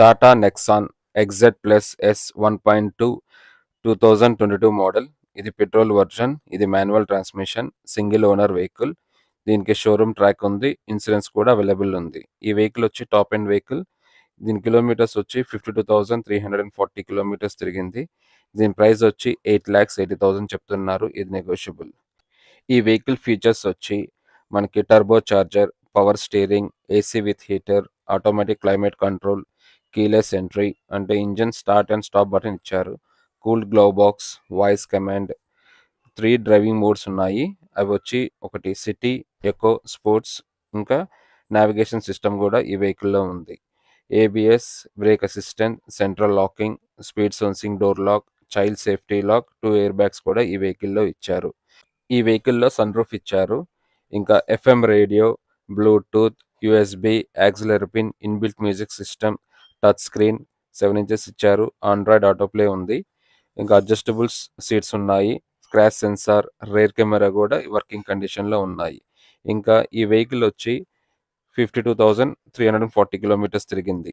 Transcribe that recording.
Tata Nexon XZ plus S 1.2 2022 model. ఇది petrol version. ఇది manual transmission, single owner vehicle. దీనికి showroom track ఉంది, insurance కూడా అవైలబుల్ ఉంది. ఈ వెహికల్ వచ్చి టాప్ ఎండ్ వెహికల్. దీని కిలోమీటర్స్ వచ్చి 52,340 కిలోమీటర్స్ తిరిగింది. దీని ప్రైస్ వచ్చి 8,80,000 చెప్తున్నారు. ఇది నెగోషియబుల్. ఈ వెహికల్ ఫీచర్స్ వచ్చి మనకి turbocharger, power steering, AC with heater, automatic climate control, keyless entry అంటే engine start and stop button ఇచ్చారు, cool glove box, voice command, 3 driving modes ఉన్నాయి. అవి వచ్చి ఒకటి సిటీ, ఎకో, స్పోర్ట్స్, ఇంకా నావిగేషన్ సిస్టమ్ కూడా ఈ వెహికల్లో ఉంది. ABS, brake assistant, central locking, speed sensing door lock, child safety lock, 2 airbags కూడా ఈ వెహికల్లో ఇచ్చారు. ఈ వెహికల్లో సన్ రూఫ్ ఇచ్చారు. ఇంకా FM radio, bluetooth, USB, auxiliary pin, inbuilt music system, touch screen, 7 inches ఇచ్చారు. ఆండ్రాయిడ్ ఆటోప్లే ఉంది. ఇంకా అడ్జస్టబుల్ సీట్స్ ఉన్నాయి. స్క్రాచ్ సెన్సార్, రేర్ కెమెరా కూడా వర్కింగ్ కండిషన్లో ఉన్నాయి. ఇంకా ఈ వెహికల్ వచ్చి 52,340 కిలోమీటర్స్ తిరిగింది.